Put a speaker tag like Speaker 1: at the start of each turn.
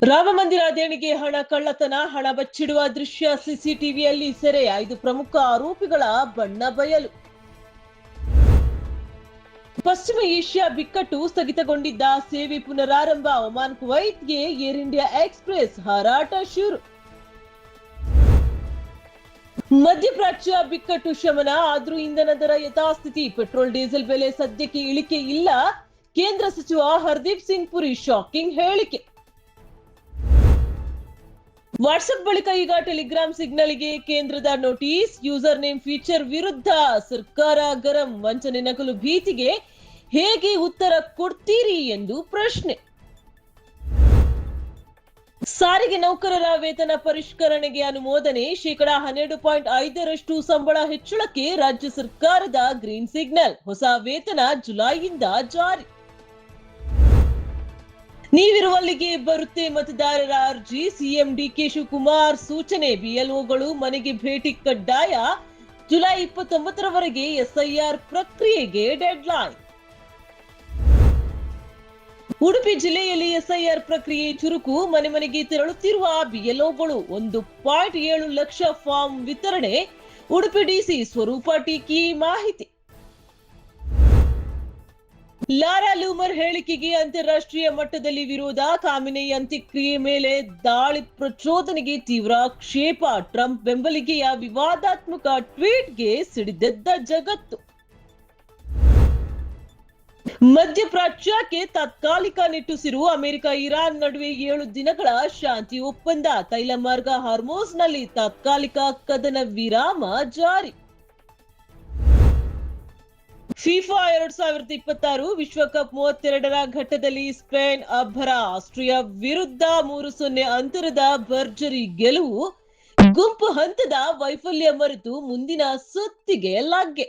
Speaker 1: ರಾಮ ಮಂದಿರ ದೇಣಿಗೆ ಹಣ ಕಳ್ಳತನ, ಹಣ ಬಚ್ಚಿಡುವ ದೃಶ್ಯ ಸಿಸಿಟಿವಿಯಲ್ಲಿ ಸೆರೆ. 5 ಪ್ರಮುಖ ಆರೋಪಿಗಳ ಬಣ್ಣ ಬಯಲು. ಪಶ್ಚಿಮ ಏಷ್ಯಾ ಬಿಕ್ಕಟ್ಟು ಸ್ಥಗಿತಗೊಂಡಿದ್ದ ಸೇವೆ ಪುನರಾರಂಭ. ಒಮಾನ್ ಕುವೈತ್ಗೆ ಏರ್ ಇಂಡಿಯಾ ಎಕ್ಸ್ಪ್ರೆಸ್ ಹಾರಾಟ ಶುರು. ಮಧ್ಯಪ್ರಾಚ್ಯ ಬಿಕ್ಕಟ್ಟು ಶಮನ, ಆದ್ರೂ ಇಂಧನ ದರ ಯಥಾಸ್ಥಿತಿ. ಪೆಟ್ರೋಲ್ ಡೀಸೆಲ್ ಬೆಲೆ ಸದ್ಯಕ್ಕೆ ಇಳಿಕೆ ಇಲ್ಲ. ಕೇಂದ್ರ ಸಚಿವ ಹರ್ದೀಪ್ ಸಿಂಗ್ ಪುರಿ ಶಾಕಿಂಗ್ ಹೇಳಿಕೆ. ವಾಟ್ಸ್ಆಪ್ ಬಳಿಕ ಈಗ ಟೆಲಿಗ್ರಾಮ್ ಸಿಗ್ನಲ್ಗೆ ಕೇಂದ್ರದ ನೋಟಿಸ್. ಯೂಸರ್ ನೇಮ್ ಫೀಚರ್ ವಿರುದ್ಧ ಸರ್ಕಾರ ಗರಂ. ವಂಚನೆ ನಕಲು ಭೀತಿಗೆ ಹೇಗೆ ಉತ್ತರ ಕೊಡ್ತೀರಿ ಎಂದು ಪ್ರಶ್ನೆ. ಸಾರಿಗೆ ನೌಕರರ ವೇತನ ಪರಿಷ್ಕರಣೆಗೆ ಅನುಮೋದನೆ. 12.5% ಸಂಬಳ ಹೆಚ್ಚಳಕ್ಕೆ ರಾಜ್ಯ ಸರ್ಕಾರದ ಗ್ರೀನ್ ಸಿಗ್ನಲ್. ಹೊಸ ವೇತನ ಜುಲೈಯಿಂದ ಜಾರಿ. ನೀವಿರುವಲ್ಲಿಗೆ ಬರುತ್ತೆ ಮತದಾರರ ಅರ್ಜಿ. ಸಿಎಂ ಡಿಕೆ ಶಿವಕುಮಾರ್ ಸೂಚನೆ. ಬಿಎಲ್ಒಗಳು ಮನೆಗೆ ಭೇಟಿ ಕಡ್ಡಾಯ. ಜುಲೈ 29ರವರೆಗೆ ಎಸ್ಐಆರ್ ಪ್ರಕ್ರಿಯೆಗೆ ಡೆಡ್ಲೈನ್. ಉಡುಪಿ ಜಿಲ್ಲೆಯಲ್ಲಿ ಎಸ್ಐಆರ್ ಪ್ರಕ್ರಿಯೆ ಚುರುಕು. ಮನೆ ಮನೆಗೆ ತೆರಳುತ್ತಿರುವ ಬಿಎಲ್ಒಗಳು. 1.7 ಲಕ್ಷ ಫಾರ್ಮ್ ವಿತರಣೆ. ಉಡುಪಿ ಡಿಸಿ ಸ್ವರೂಪ ಟೀಕಿ ಮಾಹಿತಿ. ಲಾರಾ ಲೂಮರ್ ಹೇಳಿಕೆಗೆ ಅಂತಾರಾಷ್ಟ್ರೀಯ ಮಟ್ಟದಲ್ಲಿ ವಿರೋಧ. ಖಾಮೆನಿ ಅಂತ್ಯಕ್ರಿಯೆ ಮೇಲೆ ದಾಳಿ ಪ್ರಚೋದನೆಗೆ ತೀವ್ರ ಆಕ್ಷೇಪ. ಟ್ರಂಪ್ ಬೆಂಬಲಿಗೆಯ ವಿವಾದಾತ್ಮಕ ಟ್ವೀಟ್ಗೆ ಸಿಡಿದೆದ್ದ ಜಗತ್ತು. ಮಧ್ಯಪ್ರಾಚ್ಯಕ್ಕೆ ತಾತ್ಕಾಲಿಕ ನಿಟ್ಟುಸಿರು. ಅಮೆರಿಕ ಇರಾನ್ ನಡುವೆ 7 ದಿನಗಳ ಶಾಂತಿ ಒಪ್ಪಂದ. ತೈಲ ಮಾರ್ಗ ಹಾರ್ಮೋಸ್ನಲ್ಲಿ ತಾತ್ಕಾಲಿಕ ಕದನ ವಿರಾಮ ಜಾರಿ. ಫಿಫಾ 2026 ವಿಶ್ವಕಪ್ 32ರ ಘಟ್ಟದಲ್ಲಿ ಸ್ಪೇನ್ ಅಬ್ಬರ. ಆಸ್ಟ್ರಿಯಾ ವಿರುದ್ಧ 3-0 ಅಂತರದ ಭರ್ಜರಿ ಗೆಲುವು. ಗುಂಪು ಹಂತದ ವೈಫಲ್ಯ ಮರೆತು ಮುಂದಿನ ಸುತ್ತಿಗೆ ಲಗ್ಗೆ.